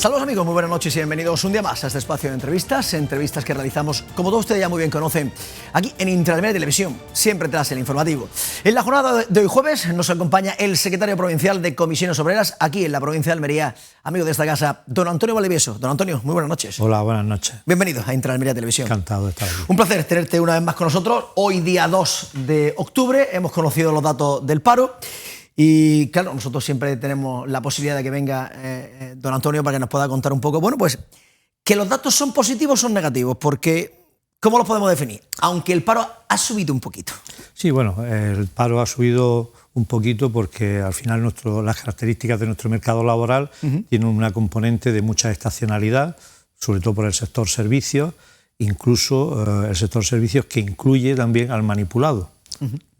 Saludos amigos, muy buenas noches y bienvenidos un día más a este espacio de entrevistas que realizamos, como todos ustedes ya muy bien conocen, aquí en Intralmedia Televisión, siempre tras el informativo. En la jornada de hoy jueves nos acompaña el secretario provincial de Comisiones Obreras, aquí en la provincia de Almería, amigo de esta casa, don Antonio Valdivieso. Don Antonio, muy buenas noches. Hola, buenas noches. Bienvenido a Intralmedia Televisión. Encantado de estar aquí. Un placer tenerte una vez más con nosotros. Hoy día 2 de octubre hemos conocido los datos del paro. Y claro, nosotros siempre tenemos la posibilidad de que venga don Antonio para que nos pueda contar un poco, bueno, pues, que los datos son positivos o son negativos, porque ¿cómo los podemos definir? Aunque el paro ha subido un poquito. Sí, bueno, el paro ha subido un poquito porque al final las características de nuestro mercado laboral tienen una componente de mucha estacionalidad, sobre todo por el sector servicios, incluso el sector servicios que incluye también al manipulado.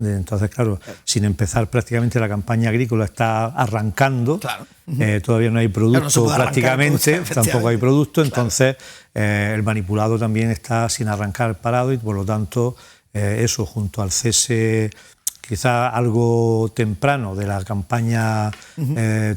Entonces, claro, sin empezar prácticamente la campaña agrícola está arrancando, claro. Todavía no hay producto prácticamente, tampoco hay producto, entonces el manipulado también está sin arrancar parado y por lo tanto eso junto al cese quizá algo temprano de la campaña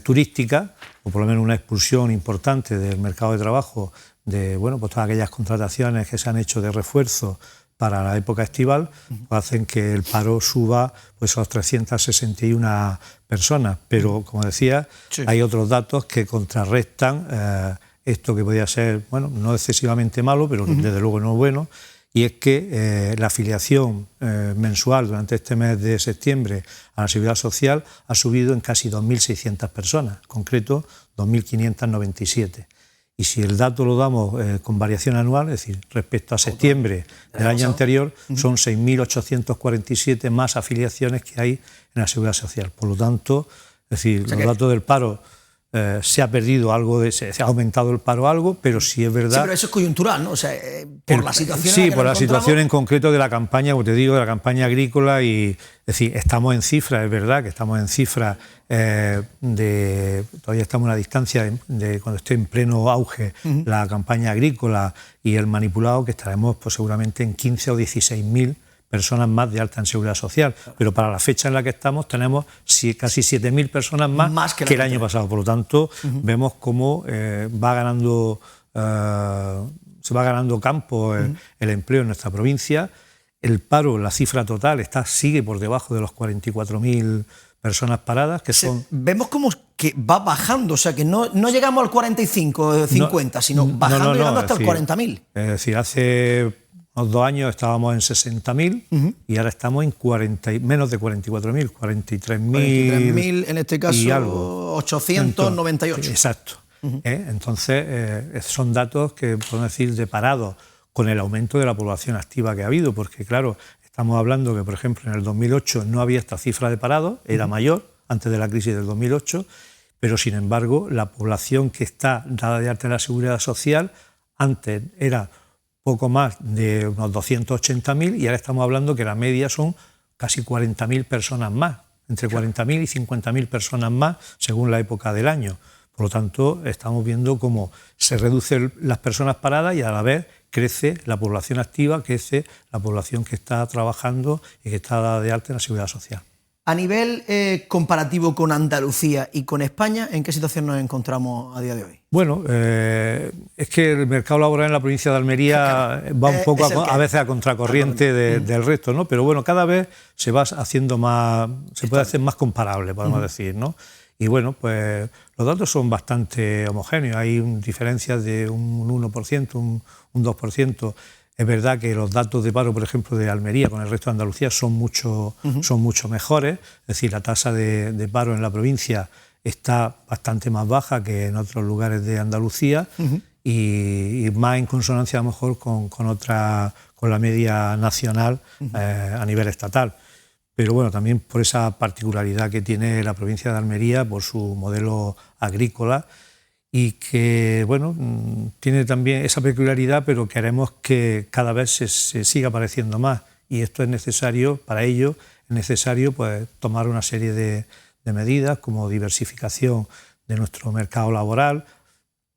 turística, o por lo menos una expulsión importante del mercado de trabajo de bueno, pues todas aquellas contrataciones que se han hecho de refuerzo para la época estival, pues hacen que el paro suba pues a las 361 personas. Pero, como decía, sí, hay otros datos que contrarrestan esto que podía ser, bueno, no excesivamente malo, pero desde luego no bueno, y es que la afiliación mensual durante este mes de septiembre a la Seguridad Social ha subido en casi 2.600 personas, en concreto 2.597. Y si el dato lo damos con variación anual, es decir, respecto a septiembre del año anterior, son 6.847 más afiliaciones que hay en la Seguridad Social. Por lo tanto, es decir, los datos del paro se ha perdido algo, se ha aumentado el paro algo, pero sí es verdad... Sí, pero eso es coyuntural, ¿no? O sea, por la situación... Sí, por la situación en concreto de la campaña, como te digo, de la campaña agrícola y... Es decir, estamos en cifras, es verdad que estamos en cifras todavía estamos a una distancia de cuando esté en pleno auge la campaña agrícola y el manipulado, que estaremos pues, seguramente en 15 o 16.000 personas más de alta en Seguridad Social. Pero para la fecha en la que estamos tenemos casi 7.000 personas más que el año pasado. Por lo tanto, vemos cómo se va ganando campo el empleo en nuestra provincia. El paro, la cifra total, sigue por debajo de los 44.000 personas paradas, que son... Vemos como que va bajando, o sea, que no llegamos al 45, 50, sino bajando, llegando hasta el 40.000. Es decir, hace unos 2 años estábamos en 60.000 y ahora estamos en menos de 44.000, 43.000 en este caso, y algo. 898. Exacto. Entonces, son datos que podemos decir de parados con el aumento de la población activa que ha habido, porque claro, estamos hablando que, por ejemplo, en el 2008 no había esta cifra de parados, era mayor, antes de la crisis del 2008, pero sin embargo la población que está dada de alta en la Seguridad Social antes era poco más de unos 280.000 y ahora estamos hablando que la media son casi 40.000 personas más, entre 40.000 y 50.000 personas más según la época del año. Por lo tanto, estamos viendo cómo se reducen las personas paradas y a la vez crece la población activa, crece la población que está trabajando y que está dada de alta en la Seguridad Social. A nivel comparativo con Andalucía y con España, ¿en qué situación nos encontramos a día de hoy? Bueno, es que el mercado laboral en la provincia de Almería va un poco a veces a contracorriente del resto, ¿no? Pero bueno, cada vez se va haciendo más, se puede hacer más comparable, podemos decir, ¿no? Y bueno, pues los datos son bastante homogéneos, hay diferencias de un 1%, un 2%. Es verdad que los datos de paro, por ejemplo, de Almería con el resto de Andalucía son mucho mejores, es decir, la tasa de paro en la provincia está bastante más baja que en otros lugares de Andalucía y más en consonancia a lo mejor con la media nacional a nivel estatal. Pero bueno, también por esa particularidad que tiene la provincia de Almería, por su modelo agrícola, y que, bueno, tiene también esa peculiaridad, pero queremos que cada vez se siga apareciendo más. Y esto es necesario, para ello, es necesario pues, tomar una serie de medidas como diversificación de nuestro mercado laboral,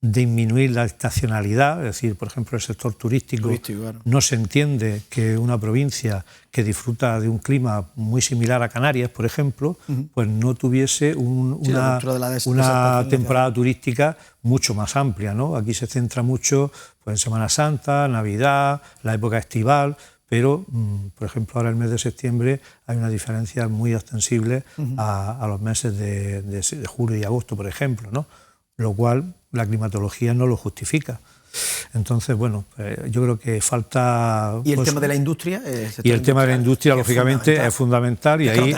disminuir la estacionalidad, es decir, por ejemplo, el sector turístico claro. No se entiende que una provincia que disfruta de un clima muy similar a Canarias, por ejemplo, pues no tuviese una temporada turística mucho más amplia, ¿no? Aquí se centra mucho pues, en Semana Santa, Navidad, la época estival, pero, por ejemplo, ahora el mes de septiembre hay una diferencia muy extensible a los meses de julio y agosto, por ejemplo, ¿no? Lo cual la climatología no lo justifica. Entonces, bueno, yo creo que falta... ¿Y el tema de la industria? Y el tema de la industria, lógicamente, es fundamental. Y ahí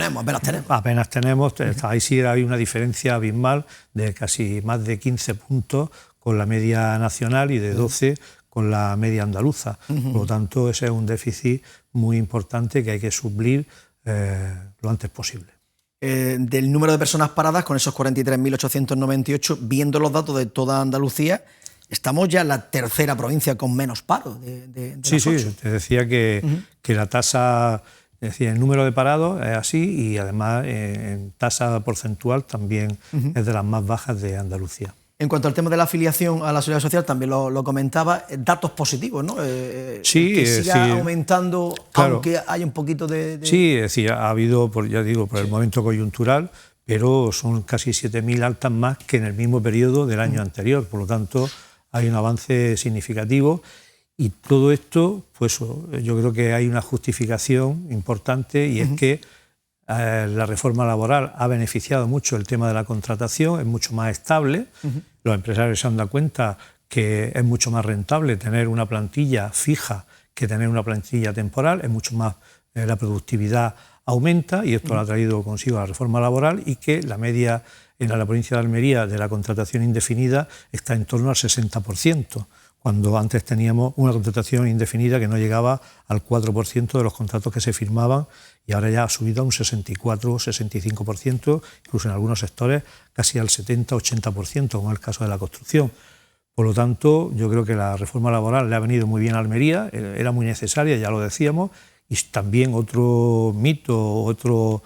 apenas tenemos. Ahí sí hay una diferencia abismal de casi más de 15 puntos con la media nacional y de 12 con la media andaluza. Por lo tanto, ese es un déficit muy importante que hay que suplir lo antes posible. Del número de personas paradas, con esos 43.898, viendo los datos de toda Andalucía, estamos ya en la tercera provincia con menos paro de sí, las 8. Te decía que la tasa, es decir, el número de parados es así y además en tasa porcentual también es de las más bajas de Andalucía. En cuanto al tema de la afiliación a la Seguridad Social, también lo comentaba, datos positivos, ¿no? Sí, que siga aumentando, claro, aunque haya un poquito de... Sí, es decir, ha habido, ya digo, por el momento coyuntural, pero son casi 7.000 altas más que en el mismo periodo del año anterior. Por lo tanto, hay un avance significativo y todo esto, pues yo creo que hay una justificación importante y es que la reforma laboral ha beneficiado mucho el tema de la contratación, es mucho más estable. Los empresarios se han dado cuenta que es mucho más rentable tener una plantilla fija que tener una plantilla temporal, es mucho más, la productividad aumenta y esto lo ha traído consigo la reforma laboral y que la media en la provincia de Almería de la contratación indefinida está en torno al 60%, cuando antes teníamos una contratación indefinida que no llegaba al 4% de los contratos que se firmaban y ahora ya ha subido a un 64 o 65%, incluso en algunos sectores casi al 70-80%, como es el caso de la construcción. Por lo tanto, yo creo que la reforma laboral le ha venido muy bien a Almería, era muy necesaria, ya lo decíamos, y también otro mito, otro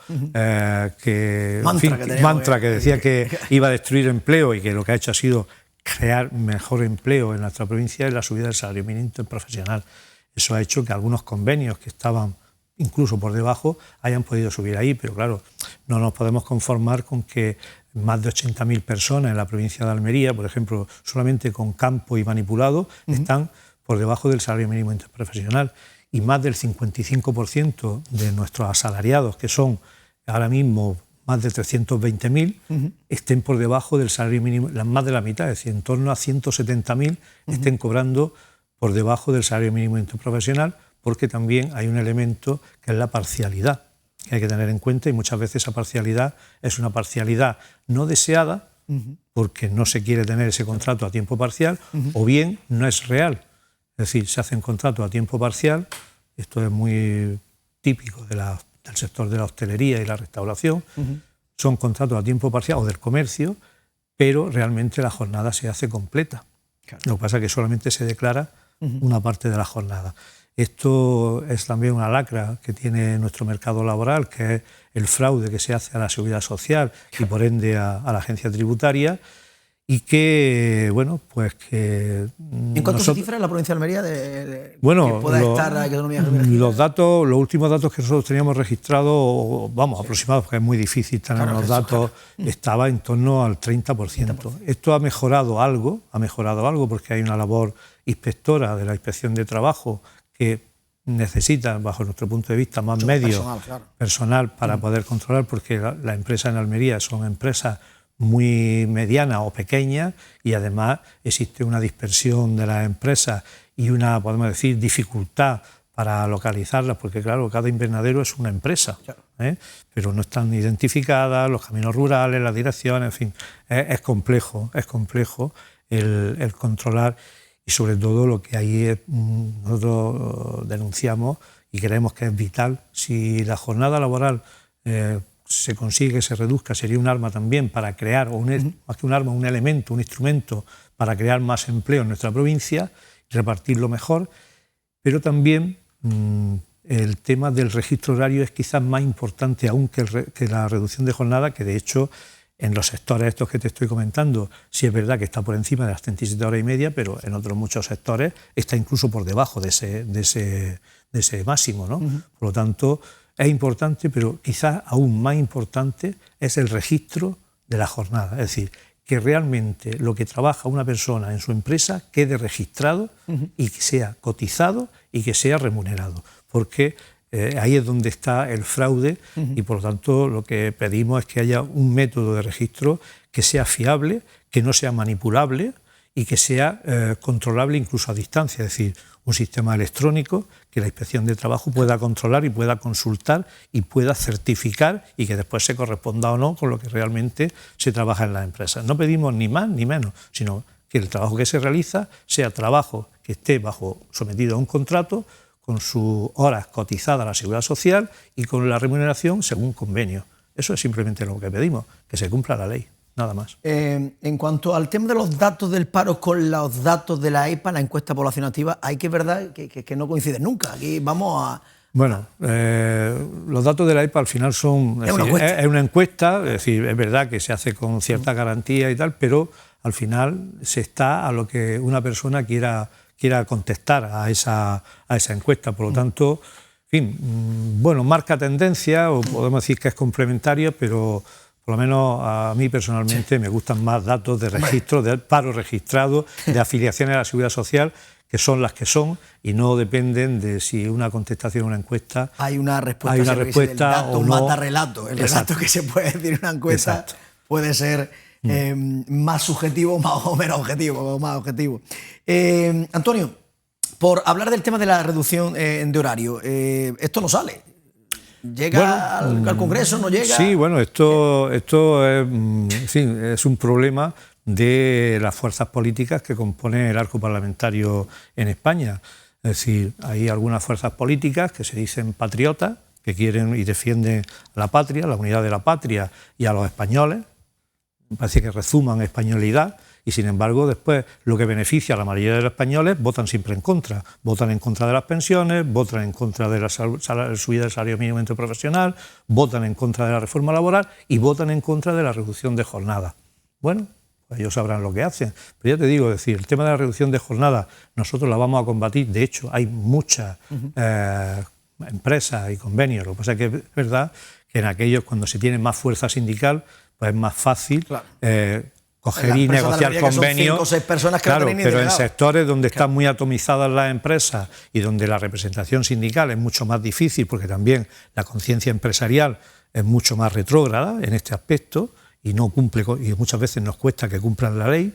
mantra que decía que iba a destruir empleo y que lo que ha hecho ha sido crear mejor empleo en nuestra provincia es la subida del salario mínimo interprofesional. Eso ha hecho que algunos convenios que estaban incluso por debajo hayan podido subir ahí, pero claro, no nos podemos conformar con que más de 80.000 personas en la provincia de Almería, por ejemplo, solamente con campo y manipulado, están por debajo del salario mínimo interprofesional y más del 55% de nuestros asalariados, que son ahora mismo más de 320.000, estén por debajo del salario mínimo, más de la mitad, es decir, en torno a 170.000 estén cobrando por debajo del salario mínimo interprofesional, porque también hay un elemento que es la parcialidad, que hay que tener en cuenta, y muchas veces esa parcialidad es una parcialidad no deseada, porque no se quiere tener ese contrato a tiempo parcial, o bien no es real. Es decir, se hacen contratos a tiempo parcial, esto es muy típico del sector de la hostelería y la restauración, son contratos a tiempo parcial o del comercio, pero realmente la jornada se hace completa. Claro. Lo que pasa es que solamente se declara una parte de la jornada. Esto es también una lacra que tiene nuestro mercado laboral, que es el fraude que se hace a la Seguridad Social y por ende a la agencia tributaria, y que, bueno, pues que... ¿En cuánto se cifra en la provincia de Almería bueno, que pueda estar la economía? Los últimos datos que nosotros teníamos registrados, vamos, aproximados, porque es muy difícil tener los datos, estaba en torno al 30%. Esto ha mejorado algo, porque hay una labor inspectora de la Inspección de Trabajo que necesita, bajo nuestro punto de vista, más medios personal para poder controlar, porque las empresas en Almería son empresas muy medianas o pequeñas y además existe una dispersión de las empresas y una, podemos decir, dificultad para localizarlas, porque claro, cada invernadero es una empresa, pero no están identificadas, los caminos rurales, las direcciones, en fin, es complejo el controlar. Y sobre todo lo que ahí nosotros denunciamos y creemos que es vital, si la jornada laboral se consigue que se reduzca, sería un arma también para crear, más que un arma, un elemento, un instrumento para crear más empleo en nuestra provincia y repartirlo mejor, pero también el tema del registro horario es quizás más importante aún que la reducción de jornada, que de hecho En los sectores estos que te estoy comentando, sí es verdad que está por encima de las 37 horas y media, pero en otros muchos sectores está incluso por debajo de ese máximo, ¿no? Por lo tanto, es importante, pero quizás aún más importante es el registro de la jornada. Es decir, que realmente lo que trabaja una persona en su empresa quede registrado y que sea cotizado y que sea remunerado. Porque ahí es donde está el fraude y por lo tanto lo que pedimos es que haya un método de registro que sea fiable, que no sea manipulable y que sea controlable incluso a distancia, es decir, un sistema electrónico que la Inspección de Trabajo pueda controlar y pueda consultar y pueda certificar y que después se corresponda o no con lo que realmente se trabaja en las empresas. No pedimos ni más ni menos, sino que el trabajo que se realiza sea trabajo que esté sometido a un contrato, con sus horas cotizadas a la Seguridad Social y con la remuneración según convenio. Eso es simplemente lo que pedimos, que se cumpla la ley, nada más. En cuanto al tema de los datos del paro con los datos de la EPA, la encuesta de población activa, hay que verdad que no coinciden nunca. Aquí vamos a... Bueno, los datos de la EPA al final son... Es una encuesta, es decir, es verdad que se hace con cierta garantía y tal, pero al final se está a lo que una persona quiera contestar a esa encuesta. Por lo tanto, en fin, bueno, marca tendencia o podemos decir que es complementaria, pero por lo menos a mí personalmente me gustan más datos de registro, de paro registrado, de afiliaciones a la Seguridad Social, que son las que son y no dependen de si una contestación a una encuesta... Hay una respuesta el dato, o no. Mata relato. El relato que se puede decir en una encuesta puede ser... más subjetivo o menos objetivo, o más objetivo. Antonio, por hablar del tema de la reducción de horario, esto no sale. ¿Llega al Congreso? ¿No llega? Sí, bueno, esto es un problema de las fuerzas políticas que componen el arco parlamentario en España. Es decir, hay algunas fuerzas políticas que se dicen patriotas, que quieren y defienden la patria, la unidad de la patria y a los españoles. Me parece que rezuman españolidad y, sin embargo, después lo que beneficia a la mayoría de los españoles votan siempre en contra. Votan en contra de las pensiones, votan en contra de la subida del salario mínimo interprofesional, votan en contra de la reforma laboral y votan en contra de la reducción de jornada. Bueno, pues ellos sabrán lo que hacen. Pero ya te digo, es decir, el tema de la reducción de jornada nosotros la vamos a combatir. De hecho, hay muchas empresas y convenios. Lo que pasa es que es verdad que en aquellos, cuando se tiene más fuerza sindical, pues es más fácil coger y negociar convenios. 5 o 6 personas que claro, pero en sectores donde están muy atomizadas las empresas y donde la representación sindical es mucho más difícil, porque también la conciencia empresarial es mucho más retrógrada en este aspecto y no cumple, y muchas veces nos cuesta que cumplan la ley.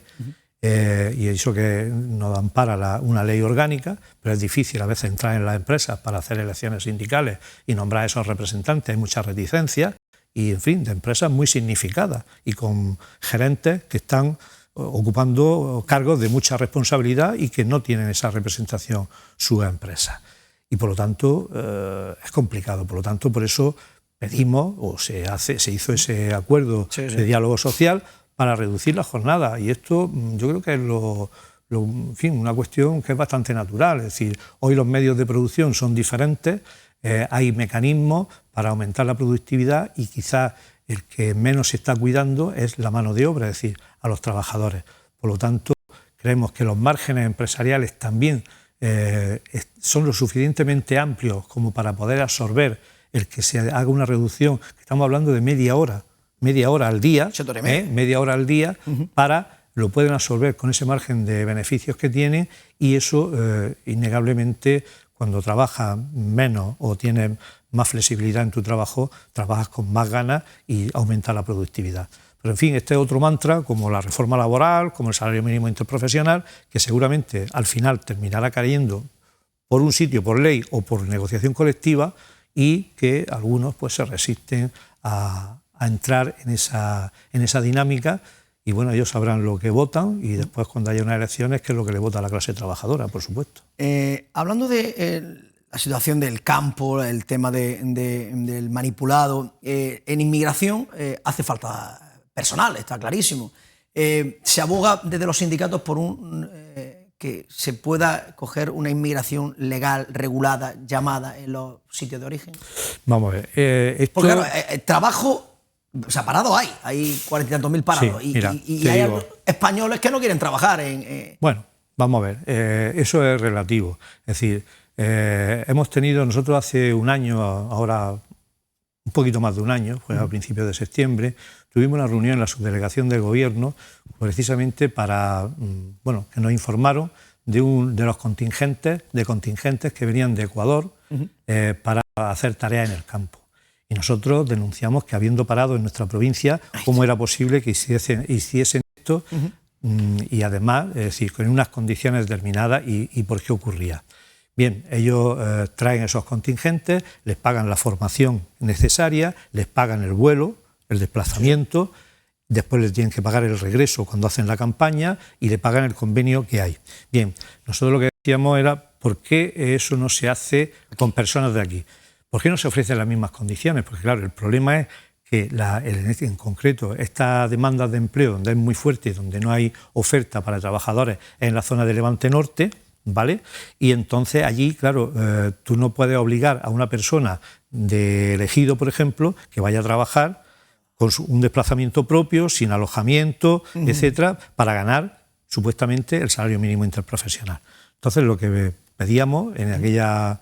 Y eso que nos ampara una ley orgánica, pero es difícil a veces entrar en las empresas para hacer elecciones sindicales y nombrar a esos representantes. Hay muchas reticencias. Y, en fin, de empresas muy significadas y con gerentes que están ocupando cargos de mucha responsabilidad y que no tienen esa representación sus empresas. Y, por lo tanto, es complicado. Por lo tanto, por eso pedimos, o se hizo ese acuerdo de diálogo social para reducir la jornada. Y esto yo creo que es en fin, una cuestión que es bastante natural. Es decir, hoy los medios de producción son diferentes, hay mecanismos para aumentar la productividad y quizás el que menos se está cuidando es la mano de obra, es decir, a los trabajadores. Por lo tanto, creemos que los márgenes empresariales también son lo suficientemente amplios como para poder absorber el que se haga una reducción. Estamos hablando de media hora al día, media hora al día, lo pueden absorber con ese margen de beneficios que tienen y eso innegablemente, cuando trabajas menos o tienes más flexibilidad en tu trabajo, trabajas con más ganas y aumenta la productividad. Pero, en fin, este es otro mantra, como la reforma laboral, como el salario mínimo interprofesional, que seguramente al final terminará cayendo por un sitio, por ley o por negociación colectiva, y que algunos pues se resisten a entrar en esa dinámica. Y bueno, ellos sabrán lo que votan y después, cuando haya unas elecciones, qué es lo que le vota a la clase trabajadora, por supuesto. Hablando de la situación del campo, el tema del manipulado, en inmigración hace falta personal, está clarísimo. Se aboga desde los sindicatos por que se pueda coger una inmigración legal, regulada, llamada en los sitios de origen. Vamos a ver. Porque claro, trabajo O sea, parados hay 40 y tantos mil parados. Sí, mira, y hay españoles que no quieren trabajar en... Bueno, vamos a ver, eso es relativo. Es decir, hemos tenido nosotros hace un año, ahora un poquito más de un año, fue a principios de septiembre, tuvimos una reunión en la subdelegación del Gobierno precisamente para, bueno, que nos informaron de los contingentes que venían de Ecuador para hacer tareas en el campo. Y nosotros denunciamos que, habiendo parado en nuestra provincia, cómo era posible que hiciesen esto y además, es decir, con unas condiciones determinadas y por qué ocurría. Bien, ellos traen esos contingentes, les pagan la formación necesaria, les pagan el vuelo, el desplazamiento, después les tienen que pagar el regreso cuando hacen la campaña y le pagan el convenio que hay. Bien, nosotros lo que decíamos era, ¿por qué eso no se hace con personas de aquí? ¿Por qué no se ofrecen las mismas condiciones? Porque claro, el problema es que en concreto esta demanda de empleo, donde es muy fuerte y donde no hay oferta para trabajadores, es en la zona de Levante Norte, ¿vale? Y entonces allí, claro, tú no puedes obligar a una persona de Ejido, por ejemplo, que vaya a trabajar con un desplazamiento propio, sin alojamiento, etcétera, para ganar supuestamente el salario mínimo interprofesional. Entonces lo que pedíamos en aquella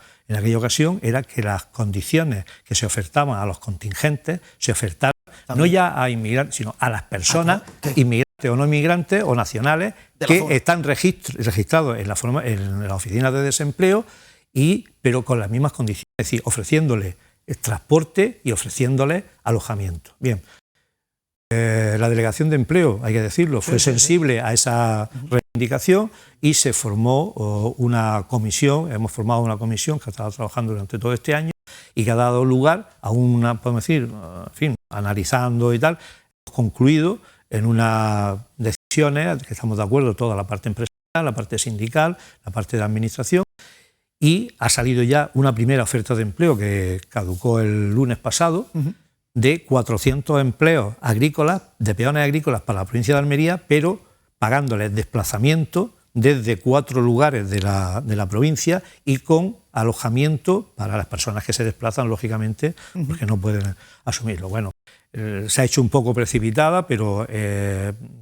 ocasión era que las condiciones que se ofertaban a los contingentes se ofertaran no ya a inmigrantes, sino a las personas, inmigrantes o no inmigrantes o nacionales, que están registrados en la oficina de desempleo, pero con las mismas condiciones, es decir, ofreciéndoles transporte y ofreciéndoles alojamiento. Bien. La Delegación de Empleo, hay que decirlo, fue sensible a esa reivindicación y se formó una comisión, hemos formado una comisión que ha estado trabajando durante todo este año y que ha dado lugar a podemos decir, en fin, analizando y tal, hemos concluido en unas decisiones que estamos de acuerdo, toda la parte empresarial, la parte sindical, la parte de administración, y ha salido ya una primera oferta de empleo que caducó el lunes pasado, de 400 empleos agrícolas, de peones agrícolas para la provincia de Almería, pero pagándoles desplazamiento desde 4 lugares de la provincia y con alojamiento para las personas que se desplazan, lógicamente, porque no pueden asumirlo. Bueno, se ha hecho un poco precipitada, pero 2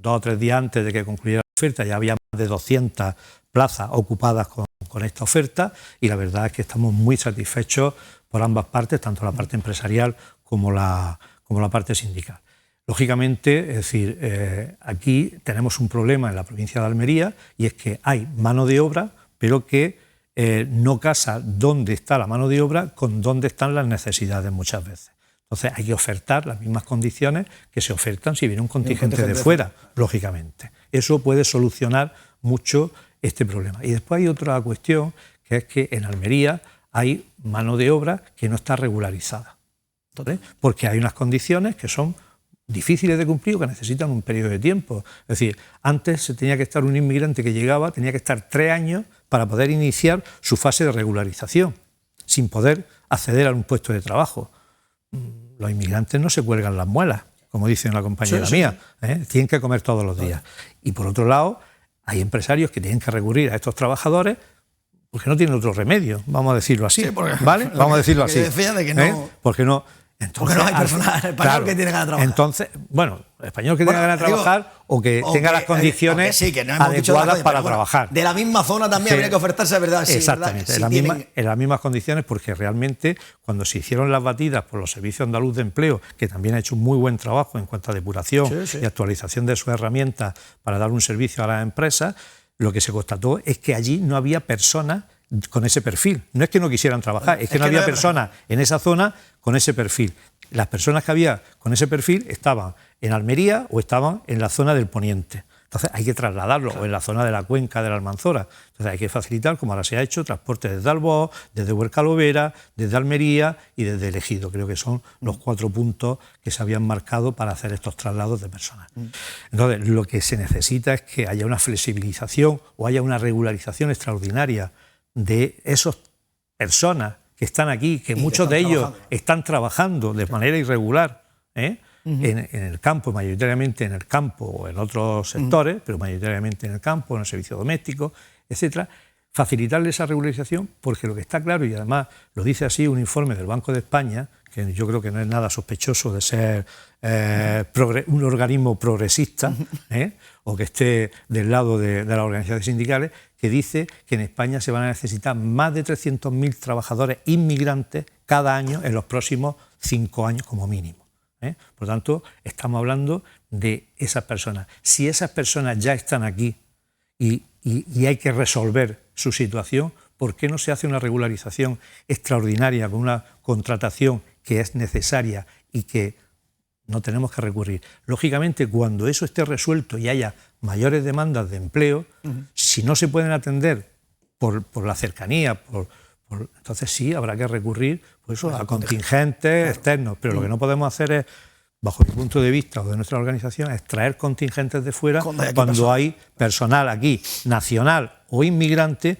o 3 días antes de que concluyera la oferta ya había más de 200 plazas ocupadas con esta oferta, y la verdad es que estamos muy satisfechos por ambas partes, tanto la parte empresarial como la parte sindical. Lógicamente, es decir, aquí tenemos un problema en la provincia de Almería, y es que hay mano de obra, pero que no casa dónde está la mano de obra con dónde están las necesidades muchas veces. Entonces hay que ofertar las mismas condiciones que se ofertan si viene un contingente de fuera, lógicamente. Eso puede solucionar mucho este problema. Y después hay otra cuestión, que es que en Almería hay mano de obra que no está regularizada, porque hay unas condiciones que son difíciles de cumplir o que necesitan un periodo de tiempo. Es decir, antes se tenía que estar un inmigrante que llegaba, tenía que estar 3 años para poder iniciar su fase de regularización, sin poder acceder a un puesto de trabajo. Los inmigrantes no se cuelgan las muelas, como dice una compañera mía, tienen que comer todos los días. Y por otro lado, hay empresarios que tienen que recurrir a estos trabajadores porque no tienen otro remedio, vamos a decirlo así, ¿vale? Vamos a decirlo así. De que no, porque no... Entonces, porque no hay personal español que tiene ganas de trabajar. Entonces, bueno, español que tenga ganas de trabajar o que tenga las condiciones que no adecuadas para trabajar. De la misma zona también habría que ofertarse, ¿verdad? Sí, exactamente, ¿verdad? En las mismas condiciones, porque realmente cuando se hicieron las batidas por los servicios andaluz de empleo, que también ha hecho un muy buen trabajo en cuanto a depuración y actualización de sus herramientas para dar un servicio a las empresas, lo que se constató es que allí no había personas con ese perfil. No es que no quisieran trabajar, es que no había personas en esa zona con ese perfil. Las personas que había con ese perfil estaban en Almería o estaban en la zona del Poniente. Entonces hay que trasladarlo, o en la zona de la cuenca de la Almanzora. Entonces hay que facilitar, como ahora se ha hecho, transporte desde Albó, desde Huerca-Lovera, desde Almería y desde El Ejido. Creo que son los 4 puntos que se habían marcado para hacer estos traslados de personas. Entonces lo que se necesita es que haya una flexibilización o haya una regularización extraordinaria de esas personas que están aquí, que muchos de ellos están trabajando de manera irregular, en el campo, mayoritariamente en el campo o en otros sectores, pero mayoritariamente en el campo, en el servicio doméstico, etcétera, facilitarle esa regularización, porque lo que está claro, y además lo dice así un informe del Banco de España, que yo creo que no es nada sospechoso de ser un organismo progresista, o que esté del lado de las organizaciones sindicales, que dice que en España se van a necesitar más de 300.000 trabajadores inmigrantes cada año en los próximos 5 años como mínimo. Por lo tanto, estamos hablando de esas personas. Si esas personas ya están aquí y hay que resolver su situación, ¿por qué no se hace una regularización extraordinaria con una contratación que es necesaria y que no tenemos que recurrir? Lógicamente, cuando eso esté resuelto y haya mayores demandas de empleo, si no se pueden atender por la cercanía, entonces sí habrá que recurrir pues a contingentes externos, pero lo que no podemos hacer es, bajo mi punto de vista o de nuestra organización, es traer contingentes de fuera cuando hay personal aquí, nacional o inmigrante,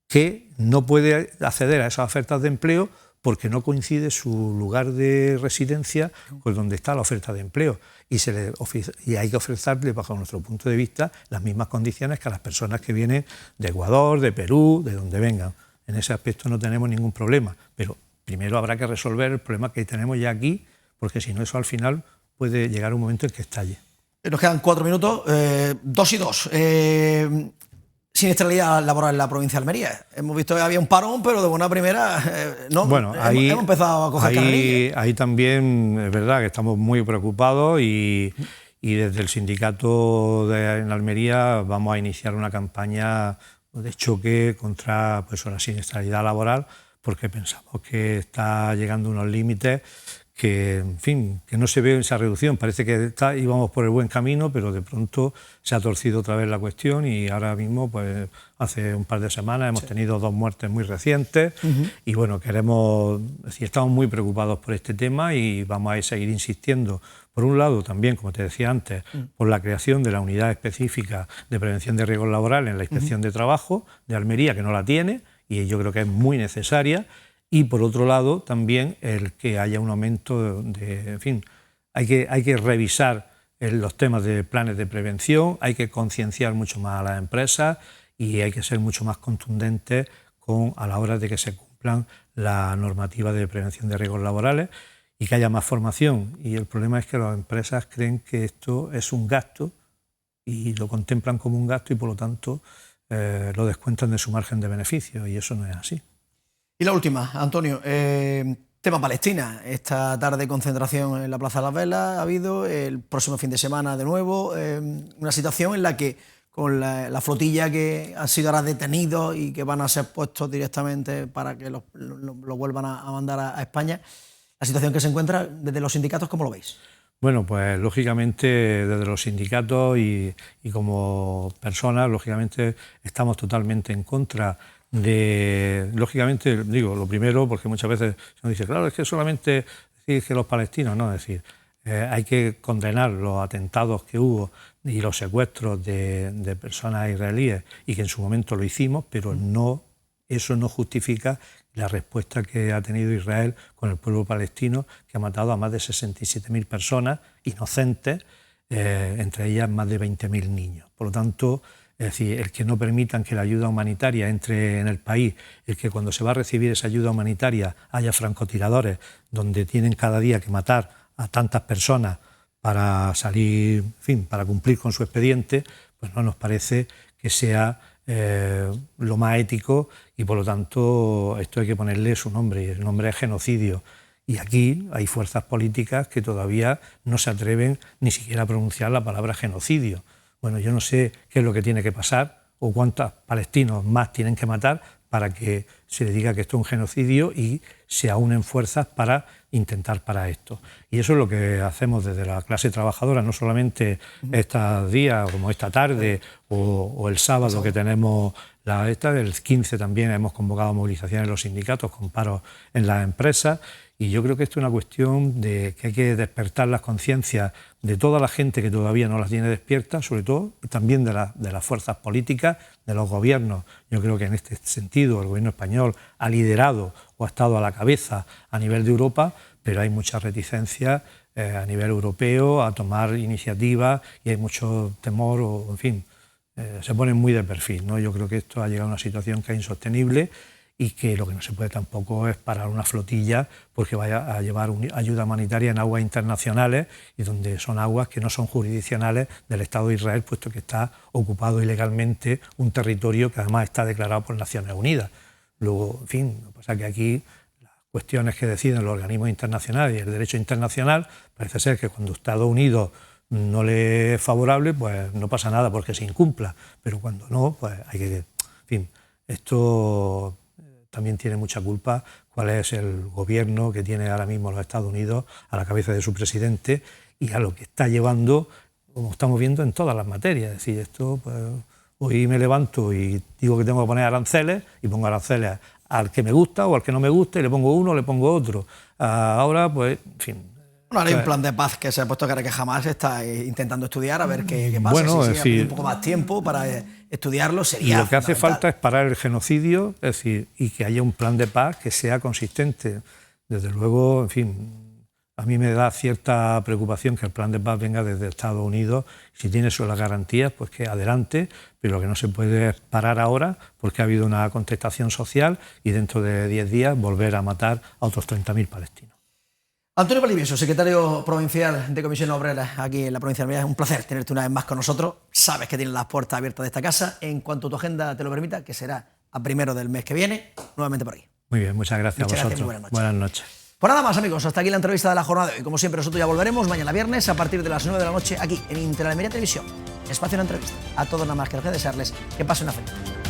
que no puede acceder a esas ofertas de empleo porque no coincide su lugar de residencia con donde está la oferta de empleo. Y hay que ofrecerle, bajo nuestro punto de vista, las mismas condiciones que a las personas que vienen de Ecuador, de Perú, de donde vengan. En ese aspecto no tenemos ningún problema, pero primero habrá que resolver el problema que tenemos ya aquí, porque si no, eso al final puede llegar un momento en que estalle. Nos quedan 4 minutos, 2 y 2. Siniestralidad laboral en la provincia de Almería. Hemos visto que había un parón, pero de buena primera no. Bueno, hemos empezado a coger carrerilla. Ahí también es verdad que estamos muy preocupados y desde el sindicato en Almería vamos a iniciar una campaña de choque contra la siniestralidad laboral, porque pensamos que está llegando a unos límites que, en fin, que no se ve esa reducción. Parece que íbamos por el buen camino, pero de pronto se ha torcido otra vez la cuestión y ahora mismo, pues hace un par de semanas hemos tenido 2 muertes muy recientes y bueno, estamos muy preocupados por este tema y vamos a seguir insistiendo. Por un lado, también, como te decía antes, por la creación de la unidad específica de prevención de riesgos laborales en la Inspección de Trabajo de Almería, que no la tiene y yo creo que es muy necesaria. Y por otro lado, también el que haya un aumento en fin, hay que revisar los temas de planes de prevención, hay que concienciar mucho más a las empresas y hay que ser mucho más contundentes a la hora de que se cumplan la normativa de prevención de riesgos laborales y que haya más formación. Y el problema es que las empresas creen que esto es un gasto y lo contemplan como un gasto y por lo tanto lo descuentan de su margen de beneficio y eso no es así. Y la última, Antonio, tema Palestina. Esta tarde concentración en la Plaza de las Velas ha habido, el próximo fin de semana de nuevo, una situación en la que con la flotilla que han sido ahora detenidos y que van a ser puestos directamente para que los vuelvan a mandar a España, la situación que se encuentra desde los sindicatos, ¿cómo lo veis? Bueno, pues lógicamente desde los sindicatos y como personas, lógicamente estamos totalmente en contra lógicamente, digo, lo primero, porque muchas veces se nos dice, claro, es que solamente decir que los palestinos, no, es decir, hay que condenar los atentados que hubo y los secuestros de personas israelíes y que en su momento lo hicimos, pero eso no justifica la respuesta que ha tenido Israel con el pueblo palestino, que ha matado a más de 67.000 personas inocentes, entre ellas más de 20.000 niños. Por lo tanto, es decir, el que no permitan que la ayuda humanitaria entre en el país, el que cuando se va a recibir esa ayuda humanitaria haya francotiradores donde tienen cada día que matar a tantas personas para salir, en fin, para cumplir con su expediente, pues no nos parece que sea lo más ético y por lo tanto esto hay que ponerle su nombre y el nombre es genocidio. Y aquí hay fuerzas políticas que todavía no se atreven ni siquiera a pronunciar la palabra genocidio. Bueno, yo no sé qué es lo que tiene que pasar o cuántos palestinos más tienen que matar para que se le diga que esto es un genocidio y se aunen fuerzas para intentar parar esto. Y eso es lo que hacemos desde la clase trabajadora, no solamente estos días como esta tarde o el sábado que tenemos del 15 también hemos convocado movilizaciones en los sindicatos con paros en las empresas. Y yo creo que esto es una cuestión de que hay que despertar las conciencias de toda la gente que todavía no las tiene despiertas, sobre todo también de las fuerzas políticas, de los gobiernos. Yo creo que en este sentido el gobierno español ha liderado o ha estado a la cabeza a nivel de Europa, pero hay mucha reticencia a nivel europeo a tomar iniciativas y hay mucho temor o, en fin, se ponen muy de perfil, ¿no? Yo creo que esto ha llegado a una situación que es insostenible y que lo que no se puede tampoco es parar una flotilla porque vaya a llevar ayuda humanitaria en aguas internacionales y donde son aguas que no son jurisdiccionales del Estado de Israel, puesto que está ocupado ilegalmente un territorio que además está declarado por Naciones Unidas. Luego, en fin, lo que pasa es que aquí las cuestiones que deciden los organismos internacionales y el derecho internacional, parece ser que cuando Estados Unidos no le es favorable, pues no pasa nada porque se incumpla, pero cuando no, pues hay que... En fin, esto también tiene mucha culpa cuál es el gobierno que tiene ahora mismo los Estados Unidos a la cabeza de su presidente y a lo que está llevando, como estamos viendo, en todas las materias. Es decir, esto, pues, hoy me levanto y digo que tengo que poner aranceles y pongo aranceles al que me gusta o al que no me gusta y le pongo uno o le pongo otro. Ahora, pues, en fin... Bueno, hay un plan de paz que se ha puesto cara que jamás está intentando estudiar a ver qué pasa. Bueno, si es decir, un poco más tiempo para estudiarlo sería. Y lo que hace falta es parar el genocidio, es decir, y que haya un plan de paz que sea consistente. Desde luego, en fin, a mí me da cierta preocupación que el plan de paz venga desde Estados Unidos. Si tiene eso las garantías, pues que adelante, pero lo que no se puede es parar ahora porque ha habido una contestación social y dentro de 10 días volver a matar a otros 30.000 palestinos. Antonio Valdivieso, secretario provincial de Comisión Obrera aquí en la provincia de Almería, es un placer tenerte una vez más con nosotros. Sabes que tienes las puertas abiertas de esta casa. En cuanto tu agenda te lo permita, que será a primero del mes que viene, nuevamente por aquí. Muy bien, muchas gracias a vosotros. Gracias, buenas noches. Pues nada más, amigos, hasta aquí la entrevista de la jornada de hoy. Como siempre, nosotros ya volveremos mañana viernes a partir de las 9 de la noche aquí en Interamérica Televisión. Espacio de una entrevista. A todos nada más que desearles que pasen una feliz.